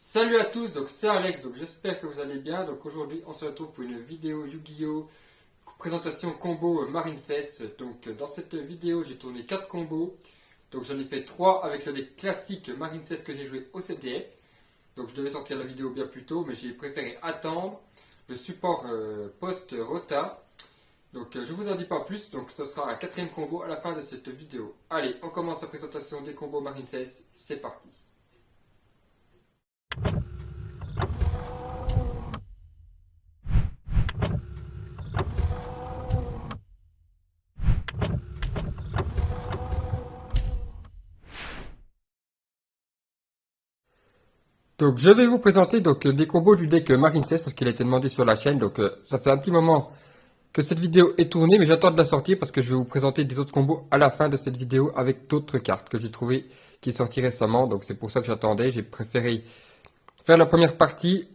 Salut à tous, donc c'est Alex, donc j'espère que vous allez bien. Donc aujourd'hui on se retrouve pour une vidéo Yu-Gi-Oh! Présentation combo Marine 16. Donc dans cette vidéo j'ai tourné 4 combos. Donc j'en ai fait 3 avec le deck classique Marine 16 que j'ai joué au CDF. Donc je devais sortir la vidéo bien plus tôt mais j'ai préféré attendre le support post-rota. Donc je vous en dis pas plus, donc ce sera un quatrième combo à la fin de cette vidéo. Allez, on commence la présentation des combos Marine 16, c'est parti. Donc je vais vous présenter des combos du deck Marine 16 parce qu'il a été demandé sur la chaîne. Donc ça fait un petit moment que cette vidéo est tournée mais j'attends de la sortir parce que je vais vous présenter des autres combos à la fin de cette vidéo avec d'autres cartes que j'ai trouvées qui sont sorties récemment. Donc c'est pour ça que j'attendais. J'ai préféré faire la première partie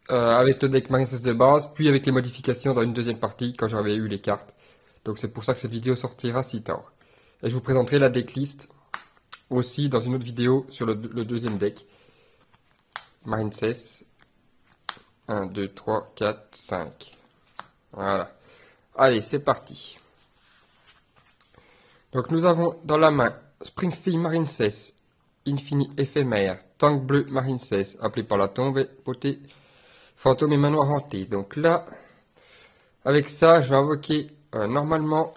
avec le deck Marine 16 de base puis avec les modifications dans une deuxième partie quand j'avais eu les cartes. Donc c'est pour ça que cette vidéo sortira si tard. Et je vous présenterai la decklist aussi dans une autre vidéo sur le deuxième deck. Marine 16. 1, 2, 3, 4, 5. Voilà. Allez, c'est parti. Donc nous avons dans la main Springfield Marine 16, Infini éphémère, Tank bleu Marine 16, appelé par la tombe, potée, fantôme et manoir hanté. Donc là, avec ça, je vais invoquer normalement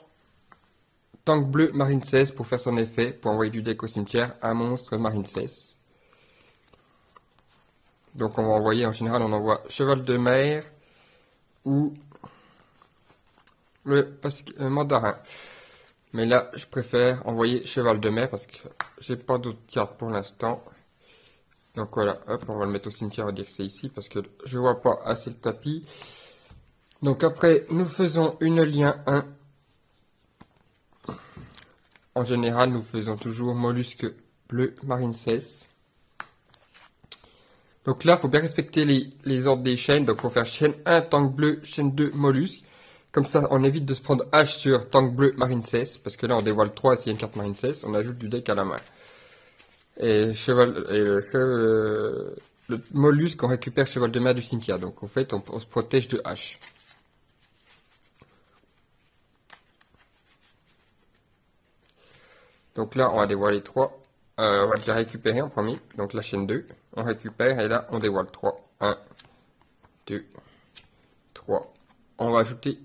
Tank bleu Marine 16 pour faire son effet, pour envoyer du deck au cimetière, un monstre Marine 16. Donc on va envoyer, en général, on envoie Cheval de mer ou le mandarin. Mais là, je préfère envoyer Cheval de mer parce que j'ai pas d'autres cartes pour l'instant. Donc voilà, hop, on va le mettre au cimetière, on va dire que c'est ici parce que je vois pas assez le tapis. Donc après, nous faisons une lien 1. En général, nous faisons toujours mollusque bleu marine 16. Donc là, il faut bien respecter les ordres des chaînes. Donc, il faut faire chaîne 1, tank bleu, chaîne 2, mollusque. Comme ça, on évite de se prendre H sur tank bleu, marine 16. Parce que là, on dévoile 3 s'il y a une carte marine 16. On ajoute du deck à la main. Et, le mollusque, on récupère cheval de mer du cimetière. Donc, en fait, on se protège de H. Donc là, on va dévoiler 3. On va déjà récupérer en premier. Donc la chaîne 2. On récupère et là, on dévoile 3. 1, 2, 3. On va ajouter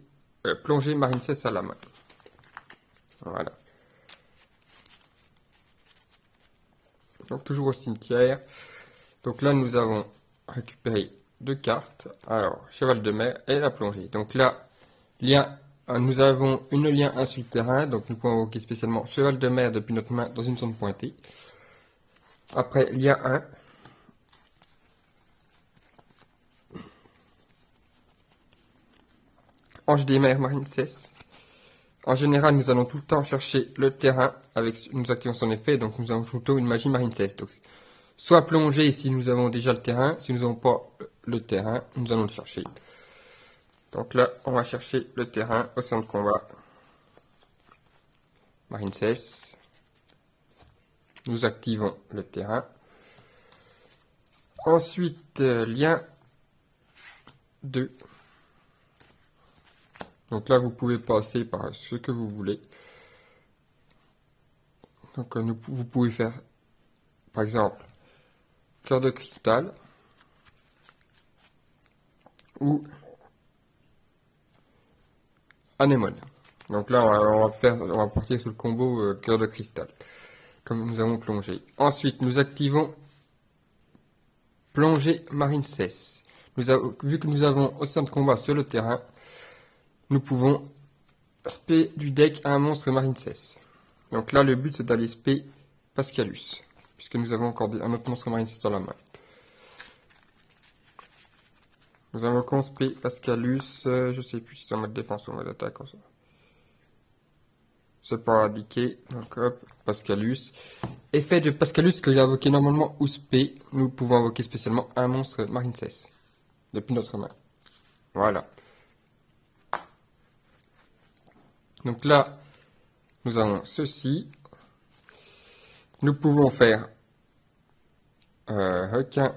plongée marine 16 à la main. Voilà. Donc toujours au cimetière. Donc là, nous avons récupéré 2 cartes. Alors, cheval de mer et la plongée. Donc là, nous avons une lien 1 sur le terrain. Donc nous pouvons invoquer spécialement cheval de mer depuis notre main dans une zone pointée. Après, lien 1. Ange des mers marine 16. En général, nous allons tout le temps chercher le terrain avec nous activons son effet, donc nous ajoutons une magie marine 16. Donc, soit plonger si nous avons déjà le terrain, si nous n'avons pas le terrain, nous allons le chercher. Donc là, on va chercher le terrain au centre de combat. Marine 16. Nous activons le terrain. Ensuite, lien 2. Donc là, vous pouvez passer par ce que vous voulez. Donc vous pouvez faire, par exemple, cœur de cristal ou anémone. Donc là, on va partir sur le combo cœur de cristal, comme nous avons plongé. Ensuite, nous activons plongée marine 16. Vu que nous avons au centre de combat sur le terrain, nous pouvons spé du deck à un monstre marine 16. Donc là, le but c'est d'aller spé Pascalus, puisque nous avons encore un autre monstre marine 16 dans la main. Nous invoquons spé Pascalus, je sais plus si c'est en mode défense ou en mode attaque. C'est pas indiqué, donc hop, Pascalus. Effet de Pascalus que j'ai invoqué normalement ou spé, nous pouvons invoquer spécialement un monstre marine 16 depuis notre main. Voilà. Donc là, nous avons ceci. Nous pouvons faire requin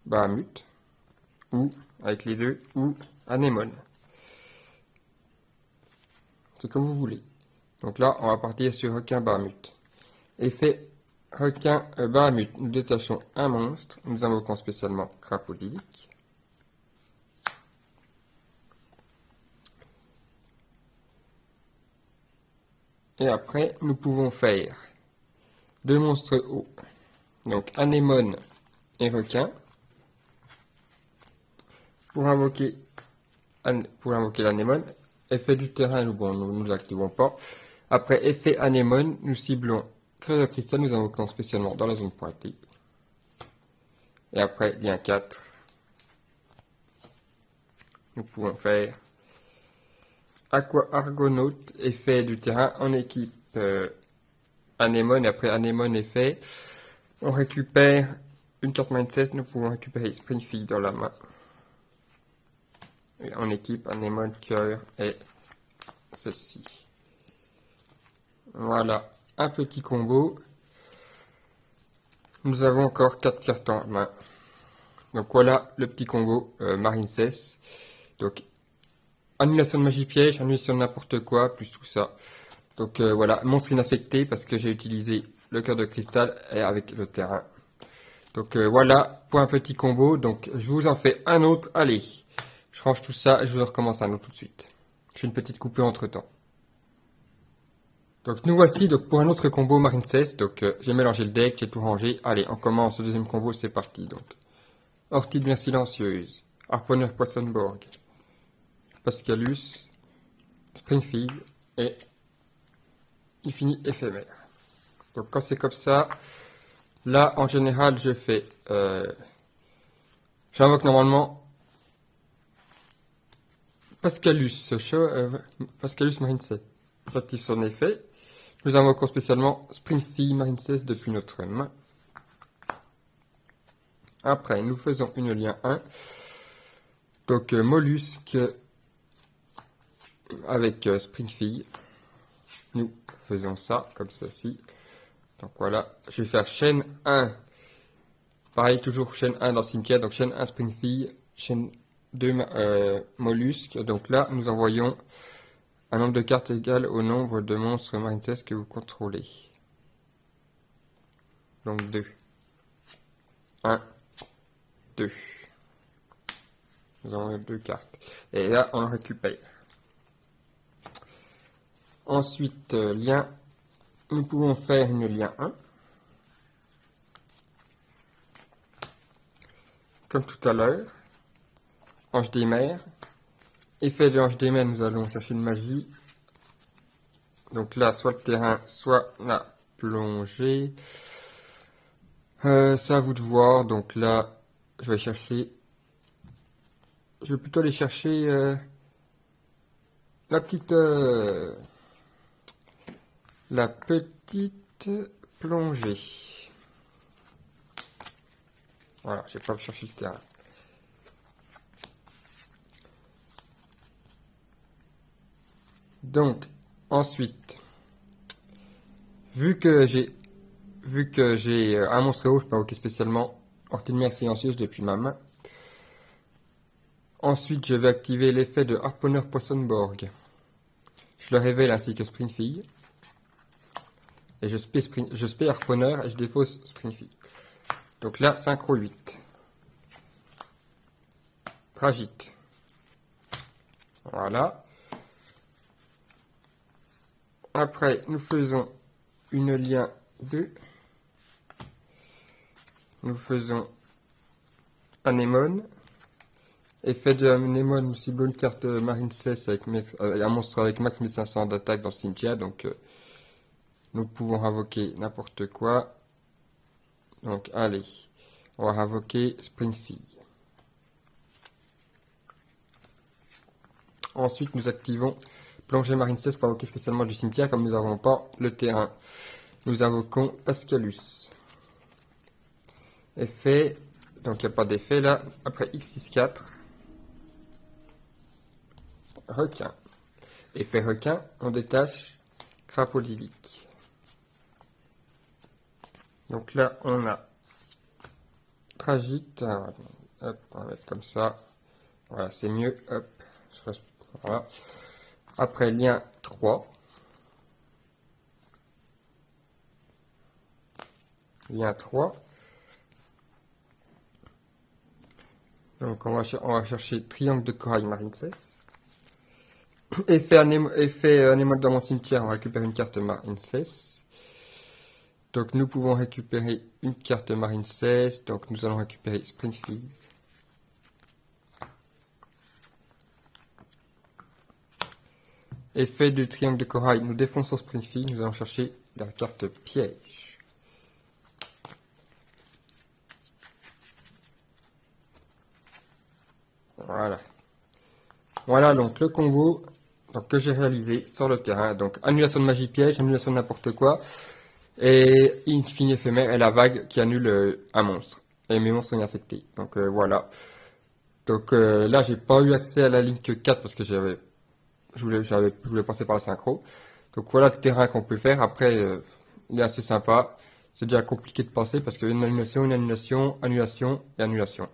Bahamut, ou, avec les deux, ou anémone. C'est comme vous voulez. Donc là, on va partir sur requin Bahamut. Effet requin Bahamut. Nous détachons un monstre. Nous invoquons spécialement Crapaudilik. Et après, nous pouvons faire deux monstres hauts. Donc anémone et requin. Pour invoquer l'anémone, effet du terrain, nous activons pas. Après effet anémone, nous ciblons creux de cristal, nous invoquons spécialement dans la zone pointée. Et après, lien 4, nous pouvons faire Aqua Argonaute, effet du terrain en équipe anémone. Après anémone effet, on récupère une carte mindset, nous pouvons récupérer Springfield dans la main. Et en équipe anémone cœur et ceci. Voilà, un petit combo. Nous avons encore 4 cartes en main. Donc voilà le petit combo Marincess. Donc annulation de magie piège, annulation de n'importe quoi, plus tout ça. Donc voilà, monstre inaffecté parce que j'ai utilisé le cœur de cristal et avec le terrain. Donc voilà pour un petit combo. Donc je vous en fais un autre. Allez, je range tout ça et je vous recommence un autre tout de suite. Je fais une petite coupure entre temps. Donc nous voici donc pour un autre combo Marincess. Donc j'ai mélangé le deck, j'ai tout rangé. Allez, on commence le deuxième combo, c'est parti. Donc Orchide bien silencieuse, Harponneur Poissonborg, Pascalus, Springfield et il finit éphémère. Donc quand c'est comme ça, là en général je fais, j'invoque normalement Pascalus Marincess. J'active son effet. Nous invoquons spécialement Springfield Marincess depuis notre main. Après, nous faisons une lien 1. Donc, mollusque avec Springfield. Nous faisons ça, comme ceci. Donc voilà, je vais faire chaîne 1. Pareil, toujours chaîne 1 dans le cimetière. Donc, chaîne 1 Springfield, chaîne 2 mollusque. Donc là, nous envoyons un nombre de cartes égal au nombre de monstres Marincess que vous contrôlez. Donc 2. 1, 2. Nous avons 2 cartes. Et là, on récupère. Ensuite, lien. Nous pouvons faire une lien 1. Comme tout à l'heure. Ange des mers. Effet de Ange des mers, nous allons chercher une magie. Donc là, soit le terrain, soit la plongée. C'est à vous de voir. Donc là, je vais chercher. Je vais plutôt aller chercher la petite plongée. Voilà, je vais pas chercher le terrain. Donc, ensuite, vu que j'ai un monstre haut, je peux invoquer spécialement Orchide Mer silencieuse depuis ma main. Ensuite, je vais activer l'effet de Harponneur Poissonborg. Je le révèle ainsi que Springfield. Et je spé Harponneur et je défausse Springfield. Donc là, synchro 8. Tragite. Voilà. Après, nous faisons une lien 2. Nous faisons anémone. Effet de anémone, nous ciblons une carte Marincess avec un monstre avec max 1500 d'attaque dans le cimetière. Donc, nous pouvons invoquer n'importe quoi. Donc, allez, on va invoquer Springfield. Ensuite, nous activons Plongée Marincess pour invoquer spécialement du cimetière, comme nous n'avons pas le terrain. Nous invoquons Pascalus. Effet, donc il n'y a pas d'effet là. Après X64. Requin. Effet requin, on détache Crapaudilik. Donc là, on a Tragique. Hop, on va mettre comme ça. Voilà, c'est mieux. Hop, voilà. Après, lien 3. Lien 3. Donc, on va chercher triangle de corail marine 16. Effet anémone dans mon cimetière, on récupère une carte marine 16. Donc, nous pouvons récupérer une carte marine 16. Donc, nous allons récupérer Springfield. Effet du triangle de corail, nous défonçons Springfield, nous allons chercher la carte piège. Voilà. Voilà donc le combo que j'ai réalisé sur le terrain. Donc annulation de magie piège, annulation de n'importe quoi, et infini éphémère et la vague qui annule un monstre. Et mes monstres sont infectés. Donc voilà. Donc là j'ai pas eu accès à la ligne 4 parce que je voulais passer par la synchro. Donc voilà le terrain qu'on peut faire. Après, il est assez sympa. C'est déjà compliqué de passer parce qu'il y a une annulation, annulation et annulation.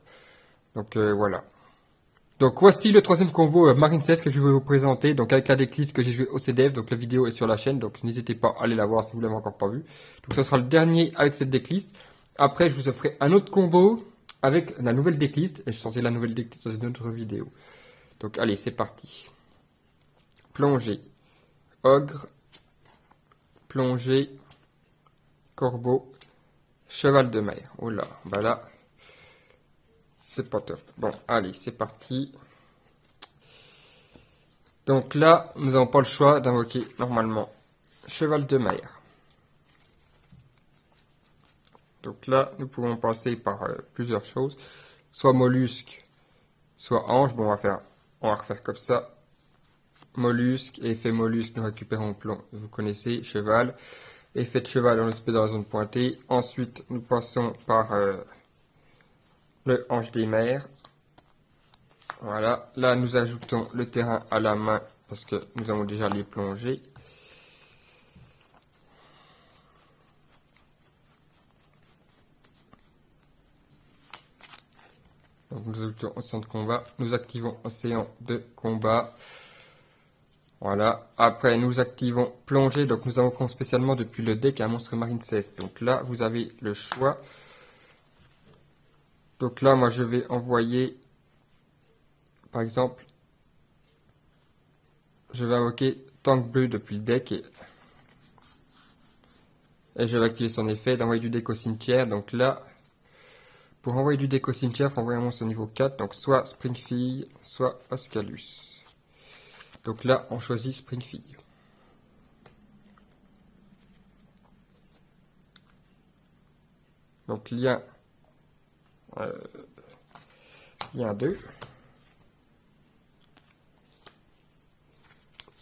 Donc voilà. Donc voici le troisième combo Marine 16 que je vais vous présenter. Donc avec la decklist que j'ai joué au CDF. Donc la vidéo est sur la chaîne. Donc n'hésitez pas à aller la voir si vous ne l'avez encore pas vu. Donc ce sera le dernier avec cette decklist. Après je vous ferai un autre combo avec la nouvelle decklist. Et je sortirai la nouvelle decklist dans une autre vidéo. Donc allez, c'est parti. Plongée, ogre, plongée, corbeau, cheval de mer. Oh là, bah là, c'est pas top. Bon, allez, c'est parti. Donc là, nous n'avons pas le choix d'invoquer normalement cheval de mer. Donc là, nous pouvons passer par plusieurs choses. Soit mollusque, soit ange. Bon, on va refaire comme ça. Mollusque, effet mollusque, nous récupérons plomb. Vous connaissez, cheval. Effet de cheval, on le spé dans la zone pointée. Ensuite, nous passons par le ange des mers. Voilà. Là, nous ajoutons le terrain à la main parce que nous avons déjà les plongées. Donc, nous ajoutons océan de combat. Nous activons océan de combat. Voilà. Après, nous activons plongée. Donc, nous avons spécialement depuis le deck un monstre marine 16. Donc là, vous avez le choix. Donc là, moi, je vais envoyer, par exemple, je vais invoquer tank bleu depuis le deck et je vais activer son effet d'envoyer du deck au cimetière. Donc là, pour envoyer du deck au cimetière, il faut envoyer un monstre au niveau 4. Donc soit Springfield, soit Ascalus. Donc là, on choisit Springfield. Donc lien 2.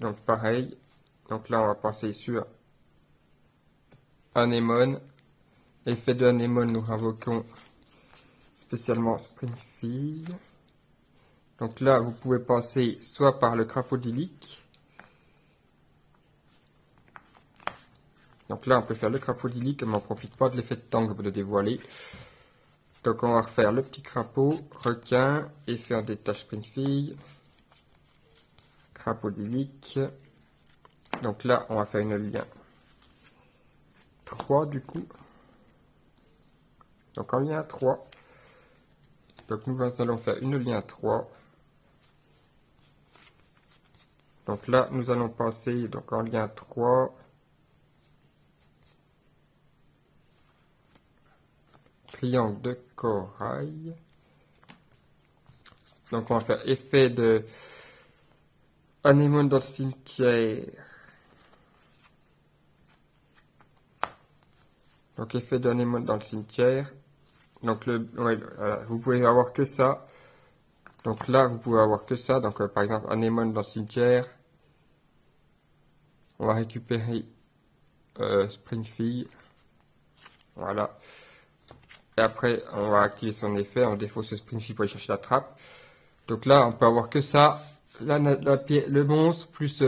Donc pareil. Donc là, on va passer sur Anémone. Effet de Anémone, nous invoquons spécialement Springfield. Donc là, vous pouvez passer soit par le crapaudylique. Donc là, on peut faire le crapaudylique, mais on ne profite pas de l'effet de tank pour le dévoiler. Donc on va refaire le petit crapaud, requin, effet en détache Springfield, crapaudylique. Donc là, on va faire une lien 3 du coup. Donc en lien 3. Donc nous allons faire une lien 3. Donc là, nous allons passer donc en lien 3. Triangle de corail. Donc on va faire effet de anémone dans le cimetière. Donc effet d'anémone dans le cimetière. Donc vous pouvez avoir que ça. Donc là, vous pouvez avoir que ça. Donc par exemple, anémone dans le cimetière. On va récupérer Springfield. Voilà. Et après, on va activer son effet. On défausse Springfield pour aller chercher la trappe. Donc là, on peut avoir que ça. Le monstre plus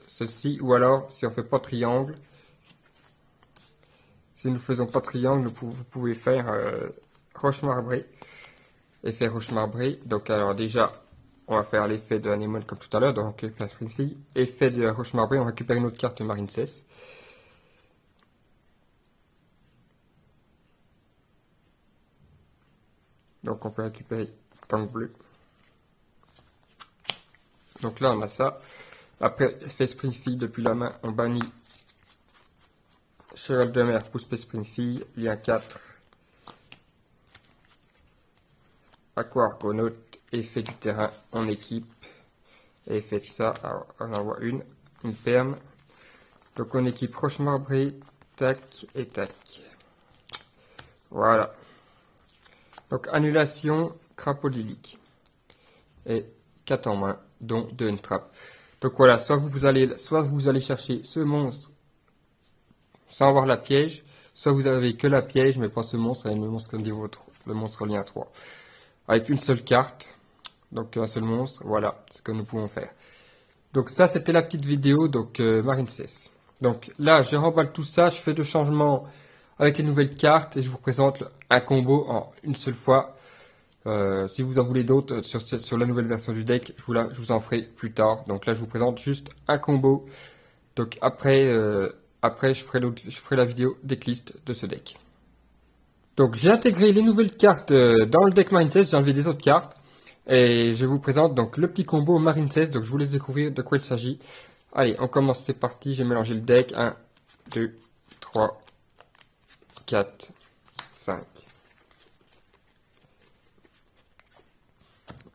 celle-ci. Ou alors, si on fait pas triangle. Si nous ne faisons pas triangle, vous pouvez faire roche marbrée. Effet roche marbrée. Donc alors déjà, on va faire l'effet de l'anémone comme tout à l'heure. Donc on récupère Springfield. Effet de la roche marbrée, on récupère une autre carte Marine 16. Donc on peut récupérer tank bleu. Donc là on a ça. Après effet Springfield depuis la main, on bannit cheval de mer, pousse Springfield, lien 4. Aqua Argonaute, effet du terrain en équipe. Et effet de ça, alors, on en voit une perme. Donc on équipe roche marbrée, tac et tac. Voilà. Donc annulation, crapaudylique. Et 4 en main, dont 2 entrappes. Donc voilà, soit vous allez chercher ce monstre sans avoir la piège, soit vous avez que la piège, mais pas ce monstre, et le monstre niveau 3, le monstre lien 3. Avec une seule carte, donc un seul monstre, voilà ce que nous pouvons faire. Donc ça c'était la petite vidéo, donc Marine 16. Donc là je remballe tout ça, je fais 2 changements avec les nouvelles cartes et je vous présente un combo en une seule fois. Si vous en voulez d'autres sur la nouvelle version du deck, je vous en ferai plus tard. Donc là je vous présente juste un combo. Donc après je ferai la vidéo decklist de ce deck. Donc j'ai intégré les nouvelles cartes dans le deck Marine 16, j'ai enlevé des autres cartes. Et je vous présente donc le petit combo Marine 16, donc je vous laisse découvrir de quoi il s'agit. Allez, on commence, c'est parti, j'ai mélangé le deck. 1, 2, 3, 4, 5.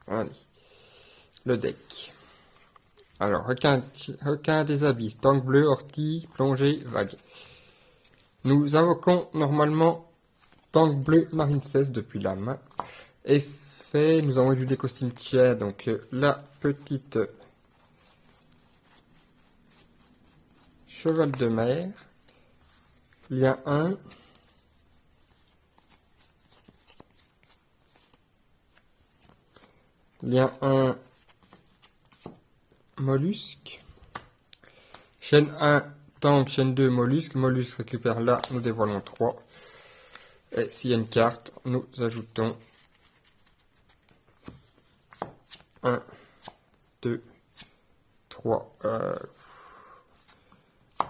Allez, le deck. Alors, requin des abysses, tank bleu, ortie, plongée, vague. Nous invoquons normalement tank bleu Marine 16 depuis la main. Effet, nous avons du deck au cimetière, donc la petite cheval de mer. Lien 1. Lien 1, mollusque. Chaîne 1, tank, chaîne 2, mollusque. Mollusque récupère là, nous dévoilons 3. Et s'il y a une carte, nous ajoutons 1, 2, 3.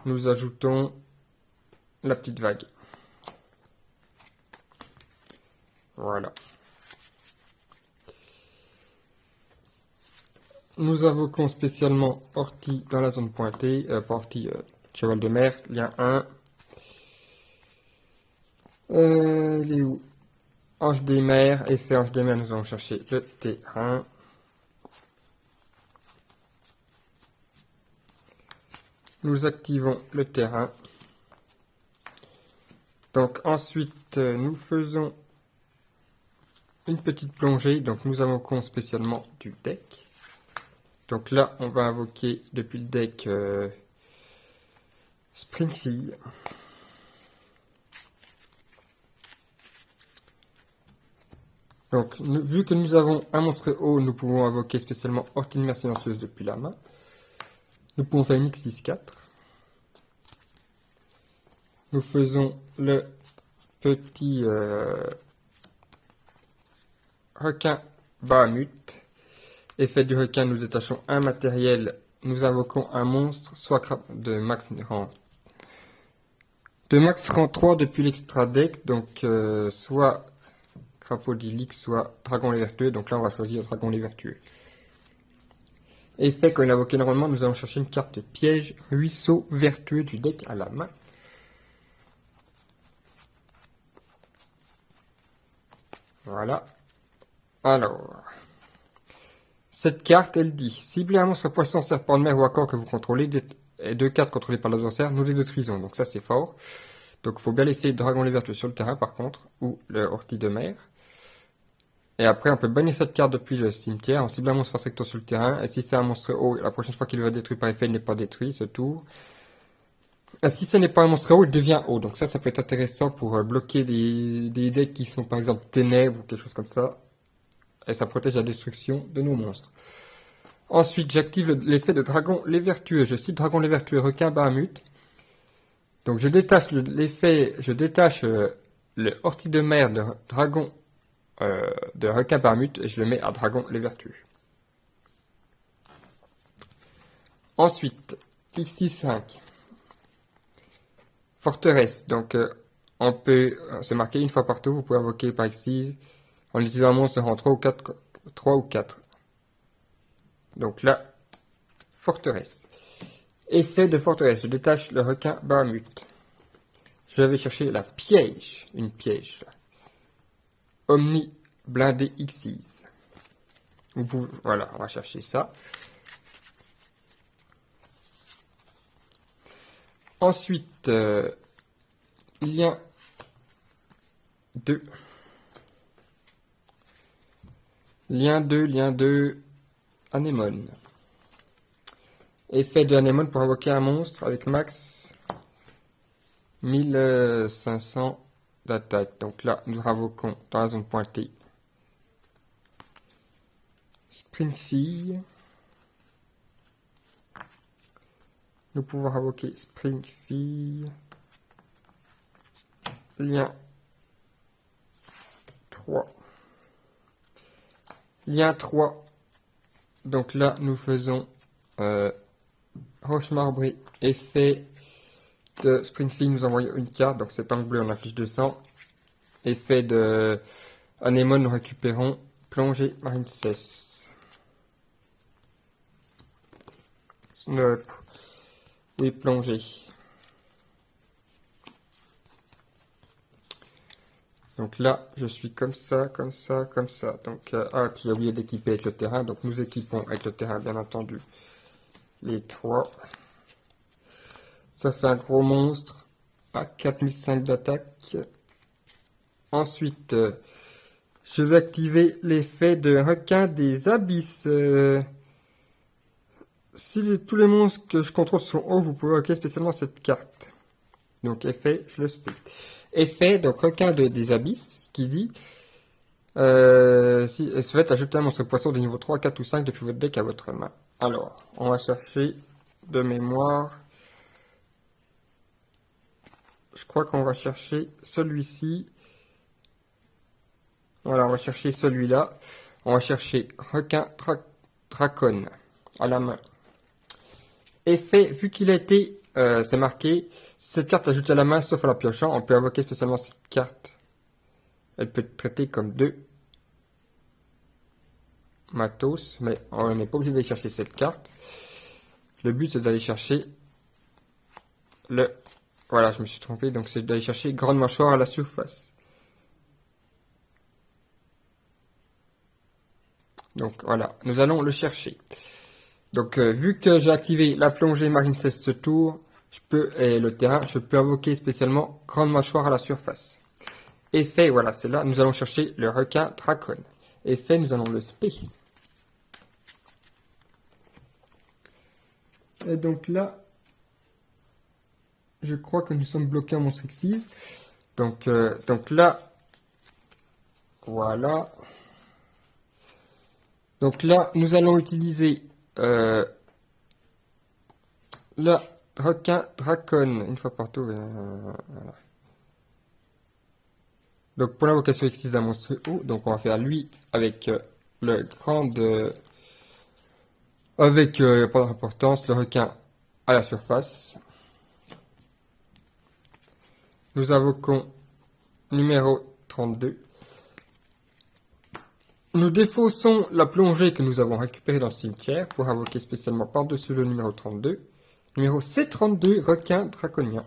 Nous ajoutons la petite vague. Voilà. Nous invoquons spécialement ortie dans la zone pointée, pas ortie, cheval de mer, lien 1. Il est où? Ange des mers, effet ange des mers, nous allons chercher le terrain. Nous activons le terrain. Donc ensuite, nous faisons une petite plongée, donc nous invoquons spécialement du deck. Donc là, on va invoquer depuis le deck Springfield. Donc, vu que nous avons un monstre haut, nous pouvons invoquer spécialement Ortie de mer silencieuse depuis la main. Nous pouvons faire une X6-4. Nous faisons le petit requin Bahamut. Effet du requin, nous détachons un matériel, nous invoquons un monstre, soit de max rang 3 depuis l'extra deck, donc soit crapaudylique, soit dragon les vertueux, donc là on va choisir dragon les vertueux. Effet, quand il est invoqué normalement, nous allons chercher une carte piège, ruisseau vertueux du deck à la main. Voilà. Alors... Cette carte, elle dit, ciblez un monstre poisson, serpent de mer ou accord que vous contrôlez, et 2 cartes contrôlées par l'adversaire, nous les détruisons. Donc ça, c'est fort. Donc il faut bien laisser dragon les vertueux sur le terrain, par contre, ou le ortie de mer. Et après, on peut bannir cette carte depuis le cimetière, en ciblant un monstre face recto sur le terrain, et si c'est un monstre haut, la prochaine fois qu'il va détruire par effet, il n'est pas détruit, ce tour. Et si ce n'est pas un monstre haut, il devient haut. Donc ça peut être intéressant pour bloquer des decks qui sont, par exemple, ténèbres ou quelque chose comme ça. Et ça protège la destruction de nos monstres. Ensuite, j'active l'effet de dragon les vertueux. Je cite dragon les vertueux, requin Bahamut. Donc je détache l'effet, je détache le ortie de mer de dragon de requin Barmut et je le mets à dragon les vertus. Ensuite, X65. Forteresse. Donc, on peut se marquer une fois partout. Vous pouvez invoquer par X6 en utilisant un monstre en 3 ou 4. Donc là, forteresse. Effet de forteresse. Je détache le requin Barmut. Je vais chercher la piège. Une piège. Omni blindé X6. Voilà, on va chercher ça. Ensuite, lien 2. Lien 2, anémone. Effet de anémone pour invoquer un monstre avec max 1500 d'attaque. Donc là, nous invoquons dans la zone pointée Springfille. Nous pouvons invoquer Springfille. Lien 3. Lien 3. Donc là, nous faisons roche marbrée. Effet de Springfille, nous envoyons une carte. Donc c'est angle bleu, on affiche 200. Effet de anémone, nous récupérons plongée marine cesse. Snurp. Oui, plongée. Donc là, je suis comme ça, comme ça, comme ça. Donc, j'ai oublié d'équiper avec le terrain. Donc, nous équipons avec le terrain, bien entendu, les 3. Ça fait un gros monstre à 4005 d'attaque. Ensuite, je vais activer l'effet de requin des abysses. Si tous les monstres que je contrôle sont hauts, vous pouvez invoquer spécialement cette carte. Donc, effet, je le split. Effet, donc requin des abysses, qui dit si souhaite ajouter un monstre poisson de niveau 3, 4 ou 5 depuis votre deck à votre main. Alors, on va chercher de mémoire. Je crois qu'on va chercher celui-ci. Voilà, on va chercher celui-là. On va chercher requin dracon à la main. Effet, vu qu'il a été, c'est marqué, si cette carte est ajoutée à la main sauf à la piochant, on peut invoquer spécialement cette carte. Elle peut être traitée comme 2 matos, mais on n'est pas obligé d'aller chercher cette carte. Le but c'est d'aller chercher le... Voilà, je me suis trompé, donc c'est d'aller chercher grande mâchoire à la surface. Donc voilà, nous allons le chercher. Donc vu que j'ai activé la plongée marine 16 ce tour, et le terrain, je peux invoquer spécialement grande mâchoire à la surface. Effet, voilà, c'est là, nous allons chercher le requin dracon. Effet, nous allons le spé. Et donc là, je crois que nous sommes bloqués en monstre X6. Donc là, voilà. Donc là, nous allons utiliser le requin dracon une fois partout. Voilà. Donc pour l'invocation X6 d'un monstre haut, donc on va faire lui avec le grand de... Avec, pas d'importance, le requin à la surface. Nous invoquons numéro 32. Nous défaussons la plongée que nous avons récupérée dans le cimetière pour invoquer spécialement par-dessus le numéro 32. Numéro C32, requin draconien.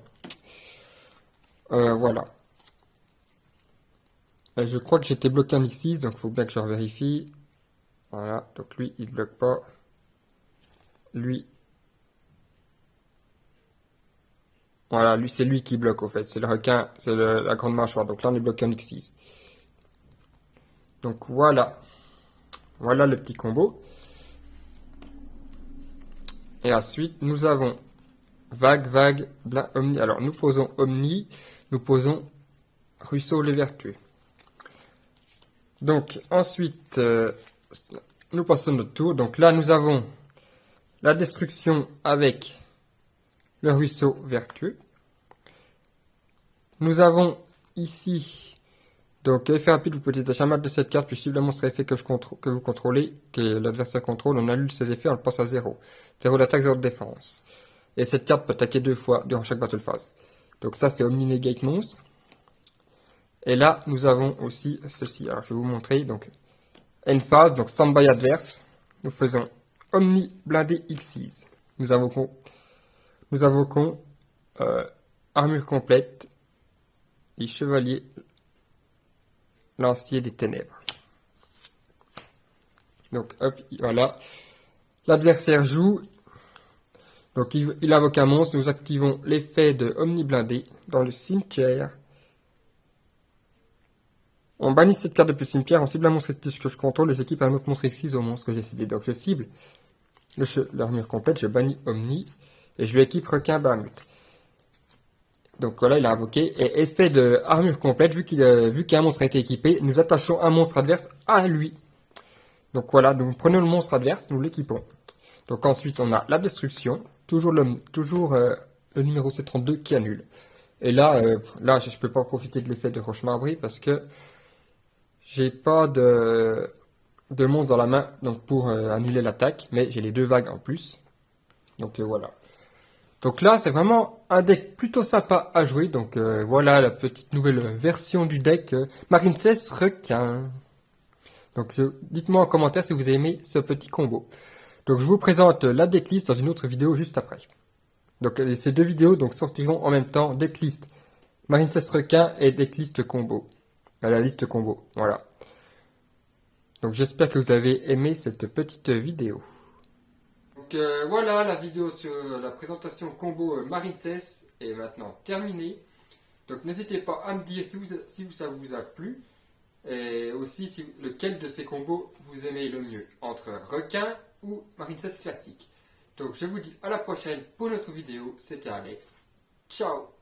Voilà. Et je crois que j'étais bloqué en X6, donc il faut bien que je revérifie. Voilà, donc lui, il ne bloque pas. Lui. Voilà, lui, c'est lui qui bloque, au fait. C'est le requin, c'est la grande mâchoire. Donc là, on est bloqué en X6. Donc voilà. Voilà le petit combo. Et ensuite, nous avons vague, blanc, omni. Alors, nous posons omni. Nous posons ruisseau les vertus. Donc, ensuite, nous passons notre tour. Donc là, nous avons la destruction avec le ruisseau vertueux. Nous avons ici, donc effet rapide, vous pouvez détacher un mat de cette carte, puis cible un monstre à effet que vous contrôlez, que l'adversaire contrôle, on annule ses effets, on le passe à 0. 0 d'attaque, 0 de défense. Et cette carte peut attaquer 2 fois durant chaque battle phase. Donc ça c'est Omni Negate Monstre. Et là nous avons aussi ceci, alors je vais vous montrer, donc End phase, donc Standby Adverse. Nous faisons Omni Blindé X6. Nous invoquons armure complète et chevalier lancier des ténèbres. Donc hop, voilà. L'adversaire joue. Donc il invoque un monstre. Nous activons l'effet de Omni Blindé dans le cimetière. On bannit cette carte depuis le cimetière. On cible un monstre que je contrôle et j'équipe un autre monstre X6 au monstre que j'ai ciblé. Donc je cible l'armure complète. Je bannis Omni et je lui équipe requin Bahamut. Donc voilà, il a invoqué. Et effet de armure complète, vu qu'un monstre a été équipé, nous attachons un monstre adverse à lui. Donc voilà, nous prenons le monstre adverse, nous l'équipons. Donc ensuite, on a la destruction. Toujours le numéro C32 qui annule. Et là, je ne peux pas profiter de l'effet de roche marbrée parce que j'ai pas de monstre dans la main donc pour annuler l'attaque. Mais j'ai les 2 vagues en plus. Donc voilà. Donc là, c'est vraiment un deck plutôt sympa à jouer. Donc voilà la petite nouvelle version du deck Marine 16 requin. Donc dites-moi en commentaire si vous avez aimé ce petit combo. Donc je vous présente la decklist dans une autre vidéo juste après. Donc ces 2 vidéos donc, sortiront en même temps, decklist Marine 16 requin et decklist combo. À la liste combo, voilà. Donc j'espère que vous avez aimé cette petite vidéo. Donc voilà, la vidéo sur la présentation combo Marine 16 est maintenant terminée. Donc n'hésitez pas à me dire si ça vous a plu. Et aussi lequel de ces combos vous aimez le mieux, entre requin ou Marine 16 classique. Donc je vous dis à la prochaine pour notre vidéo. C'était Alex. Ciao!